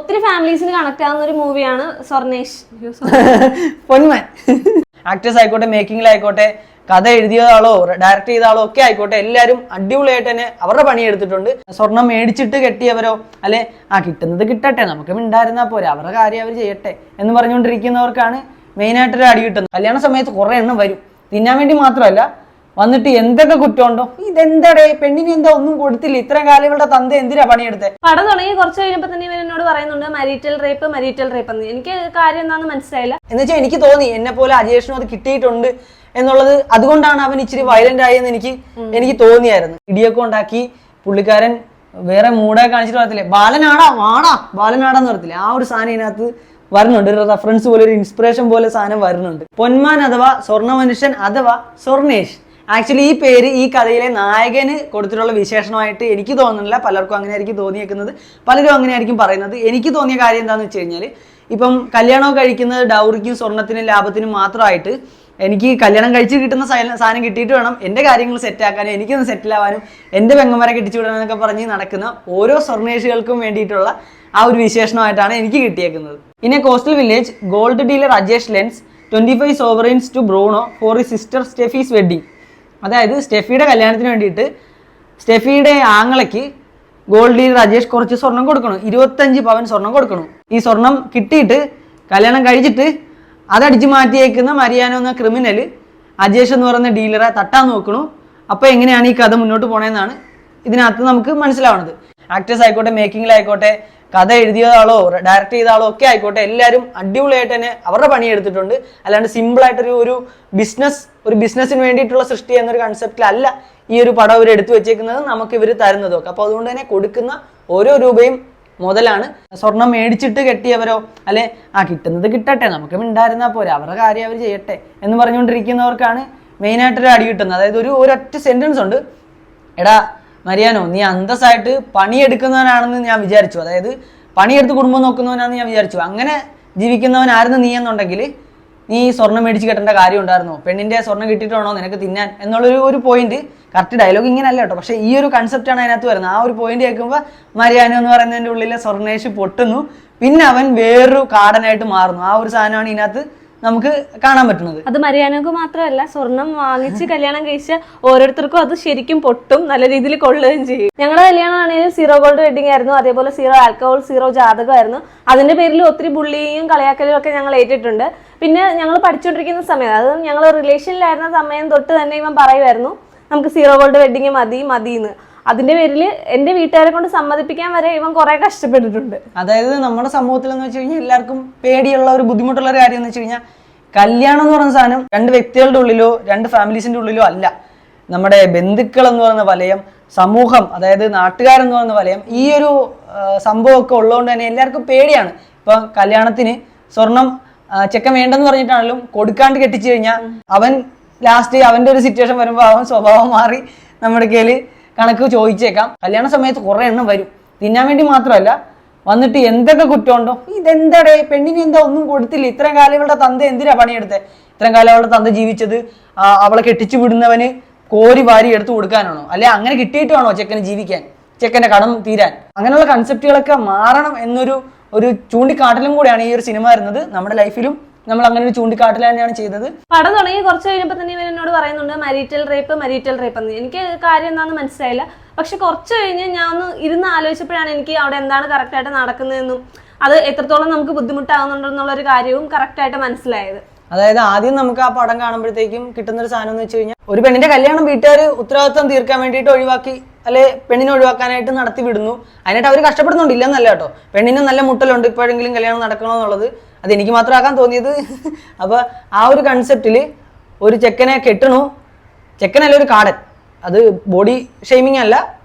ഒത്തിരി ഫാമിലീസിന് കണക്ട് ആവുന്ന ഒരു മൂവിയാണ് സ്വർണേഷ്. പൊന്മാൻ. ആക്ടേഴ്സ് ആയിക്കോട്ടെ, മേക്കിങ്ങിലായിക്കോട്ടെ, കഥ എഴുതിയതാളോ ഡയറക്ട് ചെയ്ത ആളോ ഒക്കെ ആയിക്കോട്ടെ, എല്ലാവരും അടിപൊളിയായിട്ട് തന്നെ അവരുടെ പണി എടുത്തിട്ടുണ്ട്. സ്വർണം മേടിച്ചിട്ട് കെട്ടിയവരോ അല്ലെ കിട്ടുന്നത് കിട്ടട്ടെ, നമുക്ക് മിണ്ടായിരുന്നാ പോരെ, അവരുടെ കാര്യം അവർ ചെയ്യട്ടെ എന്ന് പറഞ്ഞുകൊണ്ടിരിക്കുന്നവർക്കാണ് മെയിനായിട്ടൊരു അടി കിട്ടുന്നത്. കല്യാണ സമയത്ത് കുറെ എണ്ണം വരും, തിന്നാൻ വേണ്ടി മാത്രമല്ല, വന്നിട്ട് എന്തൊക്കെ കുറ്റമുണ്ടോ, ഇതെന്താടേ പെണ്ണിന് എന്താ ഒന്നും കൊടുത്തില്ല, ഇത്രയും കാലം ഇവളുടെ തന്ത എന്തിനാ പണിയെടുത്തേ. പടം തുടങ്ങി കുറച്ച് കഴിഞ്ഞപ്പോൾ തന്നെ ഇവൻ എന്നോട് പറയുന്നുണ്ട് മരീറ്റൽ റേപ്പ് എന്ന്. എനിക്ക് കാര്യം എന്താണെന്ന് മനസ്സിലായില്ല. എന്ന് വെച്ചാൽ എനിക്ക് തോന്നി എന്നെ പോലെ അജേഷിനും അത് കിട്ടിയിട്ടുണ്ട് എന്നുള്ളത്, അതുകൊണ്ടാണ് അവൻ ഇച്ചിരി വയലന്റ് ആയെന്ന് എനിക്ക് തോന്നിയായിരുന്നു. ഇടിയൊക്കെ ഉണ്ടാക്കി പുള്ളിക്കാരൻ വേറെ മൂടൊക്കെ കാണിച്ചിട്ട് പറയത്തില്ലേ, ബാലനാടാന്ന് പറയത്തില്ലേ, ആ ഒരു സാധനം ഇതിനകത്ത് വരുന്നുണ്ട്. ഒരു റെഫറൻസ് പോലെ, ഒരു ഇൻസ്പിറേഷൻ പോലെ സാധനം വരുന്നുണ്ട്. പൊന്മാൻ അഥവാ സ്വർണ്ണ മനുഷ്യൻ അഥവാ സ്വർണേഷ്. ആക്ച്വലി ഈ പേര് ഈ കഥയിലെ നായകന് കൊടുത്തിട്ടുള്ള വിശേഷണമായിട്ട് എനിക്ക് തോന്നുന്നില്ല. പലർക്കും അങ്ങനെ ആയിരിക്കും തോന്നിയേക്കുന്നത്, പലരും അങ്ങനെ ആയിരിക്കും പറയുന്നത്. എനിക്ക് തോന്നിയ കാര്യം എന്താണെന്ന് വെച്ച് കഴിഞ്ഞാൽ, ഇപ്പം കല്യാണമൊക്കെ കഴിക്കുന്നത് ഡൗറിക്കും സ്വർണത്തിനും ലാഭത്തിനും മാത്രമായിട്ട്, എനിക്ക് കല്യാണം കഴിച്ച് കിട്ടുന്ന സാധനം കിട്ടിയിട്ട് വേണം എൻ്റെ കാര്യങ്ങൾ സെറ്റാക്കാനും എനിക്കൊന്ന് സെറ്റിലാവാനും എൻ്റെ പെങ്ങന്മാരെ കെട്ടിച്ചു വിടാനൊക്കെ പറഞ്ഞ് നടക്കുന്ന ഓരോ സ്വർണേഷുകൾക്കും വേണ്ടിയിട്ടുള്ള ആ ഒരു വിശേഷണമായിട്ടാണ് എനിക്ക് കിട്ടിയേക്കുന്നത്. In a coastal village, gold dealer Ajesh lends 25 sovereigns to Bruno for his sister Steffi's wedding. അതായത് സ്റ്റെഫിയുടെ കല്യാണത്തിന് വേണ്ടിയിട്ട് സ്റ്റെഫിയുടെ ആങ്ങളയ്ക്ക് ഗോൾഡ് ഡീലർ അജേഷ് കുറച്ച് സ്വർണം കൊടുക്കണം, 25 പവൻ സ്വർണം കൊടുക്കണം. ഈ സ്വർണം കിട്ടിയിട്ട് കല്യാണം കഴിച്ചിട്ട് അതടിച്ചു മാറ്റിയേക്കുന്ന മരിയാനോ എന്ന ക്രിമിനൽ അജേഷ് എന്ന് പറയുന്ന ഡീലറെ തട്ടാൻ നോക്കണു. അപ്പോൾ എങ്ങനെയാണ് ഈ കഥ മുന്നോട്ട് പോണേന്നാണ് ഇതിനകത്ത് നമുക്ക് മനസ്സിലാവുന്നത്. ആക്ടേഴ്സ് ആയിക്കോട്ടെ, മേക്കിങ്ങിലായിക്കോട്ടെ, കഥ എഴുതിയതാളോ ഡയറക്ട് ചെയ്ത ആളോ ഒക്കെ ആയിക്കോട്ടെ, എല്ലാവരും അടിപൊളിയായിട്ട് തന്നെ അവരുടെ പണി എടുത്തിട്ടുണ്ട്. അല്ലാണ്ട് സിമ്പിളായിട്ടൊരു ഒരു ബിസിനസ്സിന് വേണ്ടിയിട്ടുള്ള സൃഷ്ടി എന്നൊരു കൺസെപ്റ്റിലല്ല ഈ ഒരു പടം ഇവർ എടുത്തു വെച്ചേക്കുന്നത്, നമുക്ക് ഇവർ തരുന്നതൊക്കെ. അപ്പോൾ അതുകൊണ്ട് തന്നെ കൊടുക്കുന്ന ഓരോ രൂപയും മുതലാണ്. സ്വർണം മേടിച്ചിട്ട് കെട്ടിയവരോ അല്ലെ കിട്ടുന്നത് കിട്ടട്ടെ, നമുക്ക് മിണ്ടായിരുന്നാ പോരെ, അവരുടെ കാര്യം അവർ ചെയ്യട്ടെ എന്ന് പറഞ്ഞുകൊണ്ടിരിക്കുന്നവർക്കാണ് മെയിനായിട്ടൊരു അടി കിട്ടുന്നത്. അതായത് ഒരൊറ്റ സെന്റൻസ് ഉണ്ട്, എടാ മരിയാനോ നീ അന്തസ്സായിട്ട് പണിയെടുക്കുന്നവനാണെന്ന് ഞാൻ വിചാരിച്ചു, അതായത് പണിയെടുത്ത് കുടുംബം നോക്കുന്നവനാണെന്ന് ഞാൻ വിചാരിച്ചു. അങ്ങനെ ജീവിക്കുന്നവനായിരുന്നു നീ എന്നുണ്ടെങ്കിൽ നീ സ്വർണം മേടിച്ച് കെട്ടേണ്ട കാര്യം ഉണ്ടായിരുന്നോ, പെണ്ണിന്റെ സ്വർണം കിട്ടിയിട്ടാണോ നിനക്ക് തിന്നാൻ എന്നുള്ളൊരു പോയിന്റ്. കറക്റ്റ് ഡയലോഗ് ഇങ്ങനെയല്ല കേട്ടോ, പക്ഷേ ഈ ഒരു കൺസെപ്റ്റാണ് അതിനകത്ത് വരുന്നത്. ആ ഒരു പോയിന്റ് കേൾക്കുമ്പോൾ മരിയാനോ എന്ന് പറയുന്നതിൻ്റെ ഉള്ളിലെ സ്വർണേഷ് പൊട്ടുന്നു, പിന്നെ അവൻ വേറൊരു കാടനായിട്ട് മാറുന്നു. ആ ഒരു സാധനമാണ് ഇതിനകത്ത് നമുക്ക് കാണാൻ പറ്റുന്നത്. അത് മരിയാനോക്ക് മാത്രമല്ല, സ്വർണം വാങ്ങിച്ച് കല്യാണം കഴിച്ച ഓരോരുത്തർക്കും അത് ശരിക്കും പൊട്ടും, നല്ല രീതിയിൽ കൊള്ളുകയും ചെയ്യും. ഞങ്ങളുടെ കല്യാണം ആണെങ്കിലും 0 gold വെഡിങ് ആയിരുന്നു, അതേപോലെ 0 alcohol 0 ജാതകമായിരുന്നു. അതിന്റെ പേരിൽ ഒത്തിരി ബുള്ളിയും കളിയാക്കലും ഒക്കെ ഞങ്ങൾ ഏറ്റിട്ടുണ്ട്. പിന്നെ ഞങ്ങൾ പഠിച്ചുകൊണ്ടിരിക്കുന്ന സമയം, അത് ഞങ്ങൾ റിലേഷനിലായിരുന്ന സമയം തൊട്ട് തന്നെ ഇവൻ പറയുമായിരുന്നു നമുക്ക് 0 gold വെഡിങ് മതിയെന്ന്. അതിന്റെ പേരിൽ എന്റെ വീട്ടുകാരെ കൊണ്ട് സമ്മതിപ്പിക്കാൻ വരെ ഇവൻ കുറെ കഷ്ടപ്പെട്ടിട്ടുണ്ട്. അതായത് നമ്മുടെ സമൂഹത്തിൽ എന്ന് വെച്ച് കഴിഞ്ഞാൽ എല്ലാവർക്കും പേടിയുള്ള ഒരു ബുദ്ധിമുട്ടുള്ള ഒരു കാര്യം എന്ന് വെച്ച് കഴിഞ്ഞാൽ, കല്യാണം എന്ന് പറയുന്ന സാധനം 2 വ്യക്തികളുടെ ഉള്ളിലോ 2 ഫാമിലീസിന്റെ ഉള്ളിലോ അല്ല, നമ്മുടെ ബന്ധുക്കൾ എന്ന് പറയുന്ന വലയം, സമൂഹം അതായത് നാട്ടുകാരെന്ന് പറയുന്ന വലയം, ഈ ഒരു സംഭവമൊക്കെ ഉള്ളതുകൊണ്ട് തന്നെ എല്ലാവർക്കും പേടിയാണ്. ഇപ്പൊ കല്യാണത്തിന് സ്വർണം ചെക്കൻ വേണ്ടെന്ന് പറഞ്ഞിട്ടാണെങ്കിലും കൊടുക്കാണ്ട് കെട്ടിച്ചു കഴിഞ്ഞാൽ അവൻ ലാസ്റ്റ് അവന്റെ ഒരു സിറ്റുവേഷൻ വരുമ്പോൾ അവൻ സ്വഭാവം മാറി നമ്മുടെ കയ്യിൽ കണക്ക് ചോദിച്ചേക്കാം. കല്യാണ സമയത്ത് കുറെ എണ്ണം വരും, തിന്നാൻ വേണ്ടി മാത്രമല്ല, വന്നിട്ട് എന്തൊക്കെ കുറ്റമുണ്ടോ, ഇതെന്താടേ പെണ്ണിന് എന്താ ഒന്നും കൊടുത്തില്ല, ഇത്രയും കാലം ഇവളുടെ തന്ത എന്തിനാ പണിയെടുത്തേ, ഇത്രയും കാലം അവളുടെ തന്ത ജീവിച്ചത് അവളെ കെട്ടിച്ചു വിടുന്നവന് കോരി വാരി എടുത്തു കൊടുക്കാനാണോ, അല്ലെ അങ്ങനെ കിട്ടിയിട്ടാണോ ചെക്കന് ജീവിക്കാൻ, ചെക്കന്റെ കടം തീരാൻ? അങ്ങനെയുള്ള കൺസെപ്റ്റുകളൊക്കെ മാറണം എന്നൊരു ചൂണ്ടിക്കാട്ടലും കൂടെയാണ് ഈ ഒരു സിനിമ വരുന്നത്. നമ്മുടെ ലൈഫിലും നമ്മൾ അങ്ങനെ ഒരു ചൂണ്ടിക്കാട്ടൽ തന്നെയാണ് ചെയ്തത്. പടം തുടങ്ങി കുറച്ച് കഴിഞ്ഞപ്പോൾ തന്നെ ഇവൻ എന്നോട് പറയുന്നുണ്ട് മരീറ്റൽ റേപ്പ് എന്ന്. എനിക്ക് കാര്യം എന്താണെന്ന് മനസ്സിലായില്ല. പക്ഷെ കുറച്ച് കഴിഞ്ഞ് ഞാൻ ഒന്ന് ഇരുന്ന് ആലോചിച്ചപ്പോഴാണ് എനിക്ക് അവിടെ എന്താണ് കറക്റ്റായിട്ട് നടക്കുന്നതെന്നും അത് എത്രത്തോളം നമുക്ക് ബുദ്ധിമുട്ടാകുന്നുണ്ടെന്നുള്ളൊരു കാര്യവും കറക്റ്റായിട്ട് മനസ്സിലായത്. അതായത് ആദ്യം നമുക്ക് ആ പടം കാണുമ്പോഴത്തേക്കും കിട്ടുന്നൊരു സാധനം എന്ന് വെച്ച് കഴിഞ്ഞാൽ, ഒരു പെണ്ണിന്റെ കല്യാണം വീട്ടുകാർ ഉത്തരവാദിത്വം തീർക്കാൻ വേണ്ടിയിട്ട് ഒഴിവാക്കി, അല്ലെ പെണ്ണിനെ ഒഴിവാക്കാനായിട്ട് നടത്തി വിടുന്നു. അതിനായിട്ട് അവർ കഷ്ടപ്പെടുന്നുണ്ട്, ഇല്ലെന്നല്ല കേട്ടോ, പെണ്ണിന് നല്ല മുട്ടലുണ്ട്, ഇപ്പോഴെങ്കിലും കല്യാണം നടക്കണമെന്നുള്ളത്. അത് എനിക്ക് മാത്രമാക്കാൻ തോന്നിയത്. അപ്പോൾ ആ ഒരു കൺസെപ്റ്റിൽ ഒരു ചെക്കനെ കെട്ടണു, ചെക്കനല്ല ഒരു കാടൻ, അത് ബോഡി ഷെയ്മിങ് അല്ല,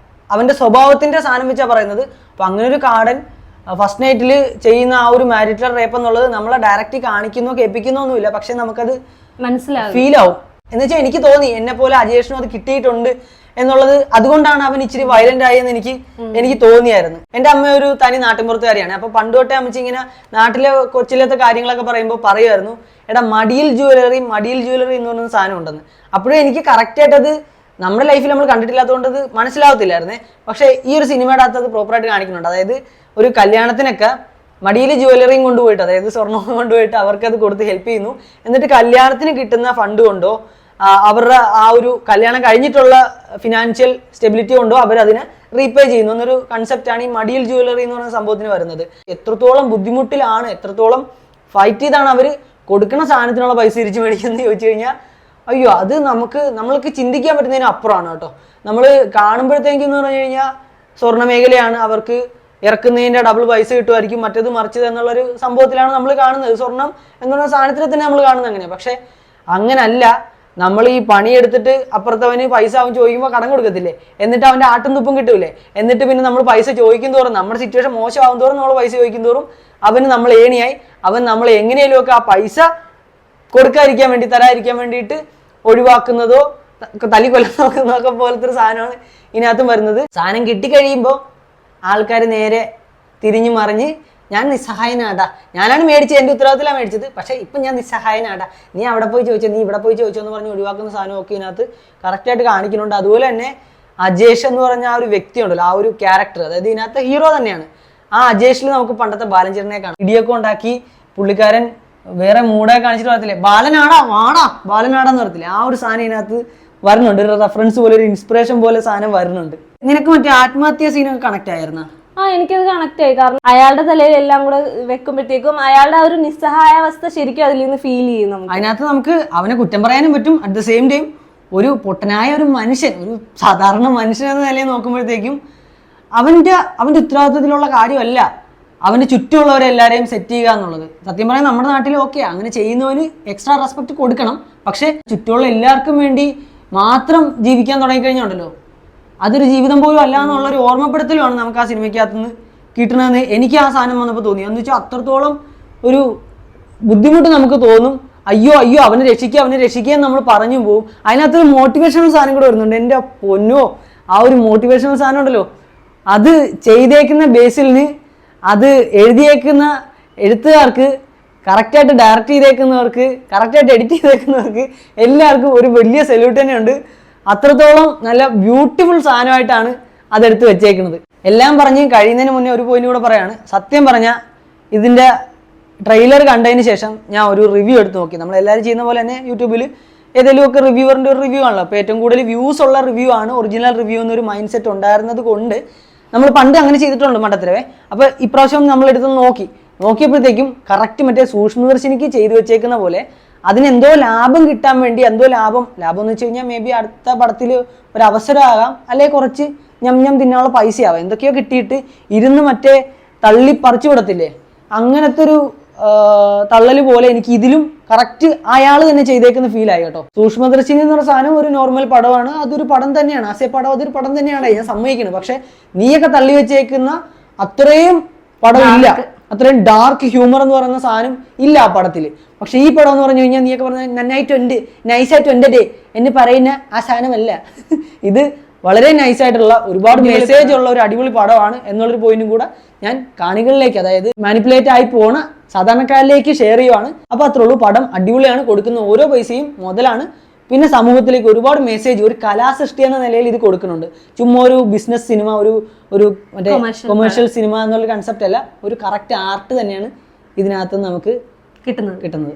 അവന്റെ സ്വഭാവത്തിന്റെ സാധനം വെച്ചാണ് പറയുന്നത്. അപ്പൊ അങ്ങനെ ഒരു കാടൻ ഫസ്റ്റ് നൈറ്റിൽ ചെയ്യുന്ന ആ ഒരു മാരിറ്റൽ റേപ്പ് എന്നുള്ളത് നമ്മളെ ഡയറക്റ്റ് കാണിക്കുന്നോ കേൾപ്പിക്കുന്നോ ഒന്നുമില്ല, പക്ഷെ നമുക്കത് മനസ്സിലാവും, ഫീൽ ആവും. എന്ന് വെച്ചാൽ എനിക്ക് തോന്നി എന്നെ പോലെ അജേഷിനും അത് കിട്ടിയിട്ടുണ്ട് എന്നുള്ളത്, അതുകൊണ്ടാണ് അവൻ ഇച്ചിരി വയലന്റ് ആയെന്ന് എനിക്ക് തോന്നിയായിരുന്നു. എൻ്റെ അമ്മ ഒരു തനി നാട്ടിൻപുറത്തുകാരിയാണ്. അപ്പൊ പണ്ട് തൊട്ടേ അമ്മച്ചി ഇങ്ങനെ നാട്ടിലെ കൊച്ചിലത്തെ കാര്യങ്ങളൊക്കെ പറയുമ്പോൾ പറയുമായിരുന്നു, എടാ മടിയിൽ ജ്വല്ലറി എന്ന് പറയുന്ന സാധനം ഉണ്ടെന്ന്. അപ്പോഴും എനിക്ക് കറക്റ്റായിട്ട് അത് നമ്മുടെ ലൈഫിൽ നമ്മൾ കണ്ടിട്ടില്ലാത്തതുകൊണ്ട് അത് മനസ്സിലാവത്തില്ലായിരുന്നേ. പക്ഷെ ഈ ഒരു സിനിമയുടെ അകത്ത് അത് പ്രോപ്പറായിട്ട് കാണിക്കുന്നുണ്ട്. അതായത് ഒരു കല്യാണത്തിനൊക്കെ മടിയിൽ ജ്വല്ലറിയും കൊണ്ടുപോയിട്ട്, അതായത് സ്വർണ്ണവും കൊണ്ടുപോയിട്ട് അവർക്ക് അത് കൊടുത്ത് ഹെൽപ്പ് ചെയ്യുന്നു. എന്നിട്ട് കല്യാണത്തിന് കിട്ടുന്ന ഫണ്ട് കൊണ്ടോ അവരുടെ ആ ഒരു കല്യാണം കഴിഞ്ഞിട്ടുള്ള ഫിനാൻഷ്യൽ സ്റ്റെബിലിറ്റി കൊണ്ടോ അവരതിനെ റീപേ ചെയ്യുന്നു എന്നൊരു കൺസെപ്റ്റാണ് ഈ മടിയിൽ ജ്വല്ലറി എന്ന് പറയുന്ന സംഭവത്തിന് വരുന്നത്. എത്രത്തോളം ബുദ്ധിമുട്ടിലാണ്, എത്രത്തോളം ഫൈറ്റ് ചെയ്താണ് അവർ കൊടുക്കുന്ന സാധനത്തിനുള്ള പൈസ തിരിച്ചു മേടിക്കുന്നത് ചോദിച്ചു കഴിഞ്ഞാൽ അയ്യോ, അത് നമ്മൾക്ക് ചിന്തിക്കാൻ പറ്റുന്നതിന് അപ്പുറമാണ് കേട്ടോ. നമ്മൾ കാണുമ്പോഴത്തേക്കെന്ന് പറഞ്ഞു കഴിഞ്ഞാൽ സ്വർണ്ണ മേഖലയാണ്, അവർക്ക് ഇറക്കുന്നതിൻ്റെ ഡബിൾ പൈസ കിട്ടുമായിരിക്കും, മറ്റേത് മറിച്ചത് എന്നുള്ളൊരു സംഭവത്തിലാണ് നമ്മൾ കാണുന്നത്. സ്വർണം എന്നുള്ള സാധനത്തിനെ തന്നെ നമ്മൾ കാണുന്നത് അങ്ങനെയാണ്. പക്ഷെ അങ്ങനല്ല. നമ്മൾ ഈ പണിയെടുത്തിട്ട് അപ്പുറത്തവന് പൈസ അവൻ ചോദിക്കുമ്പോൾ കടം കൊടുക്കത്തില്ലേ, എന്നിട്ട് അവൻ്റെ ആട്ടും തുപ്പും കിട്ടൂലേ, എന്നിട്ട് പിന്നെ നമ്മൾ പൈസ ചോദിക്കും തോറും നമ്മുടെ സിറ്റുവേഷൻ മോശമാകും തോറും നമ്മൾ പൈസ ചോദിക്കും തോറും അവന് നമ്മൾ ഏണിയായി, അവൻ നമ്മൾ എങ്ങനെയും ഒക്കെ ആ പൈസ കൊടുക്കാതിരിക്കാൻ വേണ്ടി, തരാതിരിക്കാൻ വേണ്ടിയിട്ട് ഒഴിവാക്കുന്നതോ തലി കൊല്ലുന്നതൊക്കെ പോലത്തെ ഒരു സാധനമാണ് ഇതിനകത്തും വരുന്നത്. സാധനം കിട്ടിക്കഴിയുമ്പോൾ ആൾക്കാർ നേരെ തിരിഞ്ഞു മറിഞ്ഞ് ഞാൻ നിസ്സഹായനാടാ, ഞാനാണ് മേടിച്ചത്, എൻ്റെ ഉത്തരവാദിത്തത്തിലാണ് മേടിച്ചത്, പക്ഷേ ഇപ്പം ഞാൻ നിസ്സഹായനാടാ, നീ അവിടെ പോയി ചോദിച്ചോ, നീ ഇവിടെ പോയി ചോദിച്ചോ എന്ന് പറഞ്ഞ് ഒഴിവാക്കുന്ന സാധനമൊക്കെ ഇതിനകത്ത് കറക്റ്റായിട്ട് കാണിക്കുന്നുണ്ട്. അതുപോലെ തന്നെ അജേഷ് എന്ന് പറഞ്ഞ ആ ഒരു വ്യക്തി ഉണ്ടല്ലോ, ആ ഒരു ക്യാരക്ടർ, അതായത് ഇതിനകത്ത് ഹീറോ തന്നെയാണ്. ആ അജേഷിൽ നമുക്ക് പണ്ടത്തെ ബാലൻചേട്ടനെ കാണാം. ഇടിയൊക്കെ ഉണ്ടാക്കി പുള്ളിക്കാരൻ വേറെ മൂടെ കാണിച്ചിട്ട് പറയത്തില്ലേ, ബാലനാടാ വാടാ, ബാലനാടാന്ന് പറയത്തില്ലേ, ആ ഒരു സാധനം ഇതിനകത്ത് വരുന്നുണ്ട്. ഒരു റെഫറൻസ് പോലെ, ഒരു ഇൻസ്പിറേഷൻ പോലെ സാധനം വരുന്നുണ്ട്. നിനക്ക് മറ്റേ ആത്മഹത്യ സീനൊക്കെ കണക്ട് ആയിരുന്ന? എനിക്കത് കണക്ട് ആയി. കാരണം അയാളുടെ തലയിൽ എല്ലാം കൂടെ വെക്കുമ്പോഴത്തേക്കും അയാളുടെ ആ ഒരു നിസ്സഹായാവസ്ഥ ശരിക്കും അതിൽ നിന്ന് ഫീൽ ചെയ്യുന്നു. അതിനകത്ത് നമുക്ക് അവനെ കുറ്റം പറയാനും പറ്റും. അറ്റ് ദ സെയിം ടൈം ഒരു പൊട്ടനായ ഒരു മനുഷ്യൻ, ഒരു സാധാരണ മനുഷ്യൻ എന്ന നിലയിൽ നോക്കുമ്പോഴത്തേക്കും അവൻ്റെ ഉത്തരവാദിത്തത്തിലുള്ള കാര്യമല്ല അവൻ്റെ ചുറ്റുമുള്ളവരെല്ലാവരെയും സെറ്റ് ചെയ്യുക എന്നുള്ളത്. സത്യം പറയാൻ നമ്മുടെ നാട്ടിൽ ഓക്കെ, അങ്ങനെ ചെയ്യുന്നവന് എക്സ്ട്രാ റെസ്പെക്ട് കൊടുക്കണം. പക്ഷെ ചുറ്റുമുള്ള എല്ലാവർക്കും വേണ്ടി മാത്രം ജീവിക്കാൻ തുടങ്ങിക്കഴിഞ്ഞുണ്ടല്ലോ, അതൊരു ജീവിതം പോലും അല്ല എന്നുള്ളൊരു ഓർമ്മപ്പെടുത്തലുമാണ് നമുക്ക് ആ സിനിമയ്ക്കകത്തുനിന്ന് കിട്ടണമെന്ന് എനിക്ക് ആ സാധനം വന്നപ്പോൾ തോന്നി. എന്ന് വെച്ചാൽ അത്രത്തോളം ഒരു ബുദ്ധിമുട്ട് നമുക്ക് തോന്നും. അയ്യോ അവനെ രക്ഷിക്കുക എന്ന് നമ്മൾ പറഞ്ഞു പോകും. അതിനകത്തൊരു മോട്ടിവേഷണൽ സാധനം കൂടെ വരുന്നുണ്ട്. എൻ്റെ പൊന്നോ, ആ ഒരു മോട്ടിവേഷണൽ സാധനം ഉണ്ടല്ലോ, അത് ചെയ്തേക്കുന്ന ബേസിലിന്, അത് എഴുതിയേക്കുന്ന എഴുത്തുകാർക്ക്, കറക്റ്റായിട്ട് ഡയറക്റ്റ് ചെയ്തേക്കുന്നവർക്ക്, കറക്റ്റായിട്ട് എഡിറ്റ് ചെയ്തേക്കുന്നവർക്ക് എല്ലാവർക്കും ഒരു വലിയ സല്യൂട്ട് തന്നെയുണ്ട്. അത്രത്തോളം നല്ല ബ്യൂട്ടിഫുൾ സാധനമായിട്ടാണ് അതെടുത്ത് വെച്ചേക്കുന്നത്. എല്ലാം പറഞ്ഞ് കഴിയുന്നതിന് മുന്നേ ഒരു പോയിന്റ് കൂടെ പറയാണ്. സത്യം പറഞ്ഞാൽ ഇതിൻ്റെ ട്രെയിലർ കണ്ടതിന് ശേഷം ഞാൻ ഒരു റിവ്യൂ എടുത്ത് നോക്കി. നമ്മളെല്ലാവരും ചെയ്യുന്ന പോലെ തന്നെ യൂട്യൂബിൽ ഏതെങ്കിലുമൊക്കെ റിവ്യൂവറിൻ്റെ ഒരു റിവ്യൂ ആണല്ലോ. അപ്പോൾ ഏറ്റവും കൂടുതൽ വ്യൂസ് ഉള്ള റിവ്യൂ ആണ് ഒറിജിനൽ റിവ്യൂ എന്നൊരു മൈൻഡ് സെറ്റ് ഉണ്ടായിരുന്നത് കൊണ്ട് നമ്മൾ പണ്ട് അങ്ങനെ ചെയ്തിട്ടുണ്ട് മണ്ടത്തരവേ. അപ്പോൾ ഇപ്രാവശ്യം നമ്മളെടുത്ത് നോക്കിയപ്പോഴത്തേക്കും കറക്റ്റ് മറ്റേ സൂക്ഷ്മദർശിനിക്ക് ചെയ്തു വെച്ചേക്കുന്ന പോലെ അതിനെന്തോ ലാഭം കിട്ടാൻ വേണ്ടി, എന്തോ ലാഭം എന്ന് വെച്ച് കഴിഞ്ഞാൽ മേ ബി അടുത്ത പടത്തിൽ ഒരു അവസരമാകാം, അല്ലെങ്കിൽ കുറച്ച് ഞം തിന്നാനുള്ള പൈസയാവാം, എന്തൊക്കെയോ കിട്ടിയിട്ട് ഇരുന്ന് മറ്റേ തള്ളി പറിച്ചു വിടത്തില്ലേ, അങ്ങനത്തെ ഒരു തള്ളല് പോലെ എനിക്ക് ഇതിലും കറക്റ്റ് അയാൾ തന്നെ ചെയ്തേക്കുന്ന ഫീൽ ആയി കേട്ടോ. സൂക്ഷ്മദർശിനി എന്ന് പറഞ്ഞ സാധനം ഒരു നോർമൽ പടമാണ്, അതൊരു പടം തന്നെയാണ്, ആസെ പടം അതൊരു പടം തന്നെയാണ്, ഞാൻ സമ്മതിക്കുന്നത്. പക്ഷെ നീയൊക്കെ തള്ളി വെച്ചേക്കുന്ന അത്രയും പടമില്ല, അത്രയും ഡാർക്ക് ഹ്യൂമർ എന്ന് പറയുന്ന സാധനം ഇല്ല ആ പടത്തിൽ. പക്ഷെ ഈ പടം എന്ന് പറഞ്ഞു കഴിഞ്ഞാൽ നീയൊക്കെ പറഞ്ഞ നന്നായിട്ടുണ്ട്, നൈസായിട്ടുണ്ട് ഡേ എന്ന് പറയുന്ന ആ സാധനമല്ല. ഇത് വളരെ നൈസായിട്ടുള്ള ഒരുപാട് മെസ്സേജ് ഉള്ള ഒരു അടിപൊളി പടമാണ് എന്നുള്ളൊരു പോയിന്റും കൂടെ ഞാൻ കാണികളിലേക്ക്, അതായത് മാനിപ്പുലേറ്റ് ആയി പോണ സാധാരണക്കാരിലേക്ക് ഷെയർ ചെയ്യുവാണ്. അപ്പോൾ അത്രേ ഉള്ളൂ. പടം അടിപൊളിയാണ്, കൊടുക്കുന്ന ഓരോ പൈസയും മുതലാണ്. പിന്നെ സമൂഹത്തിലേക്ക് ഒരുപാട് മെസ്സേജ്, ഒരു കലാസൃഷ്ടി എന്ന നിലയിൽ ഇത് കൊടുക്കുന്നുണ്ട്. ചുമ്മാ ഒരു ബിസിനസ് സിനിമ, ഒരു മറ്റേ കൊമേഴ്ഷ്യൽ സിനിമ എന്നുള്ള കൺസെപ്റ്റ് അല്ല, ഒരു കറക്റ്റ് ആർട്ട് തന്നെയാണ് ഇതിനകത്ത് നമുക്ക് കിട്ടുന്നത്.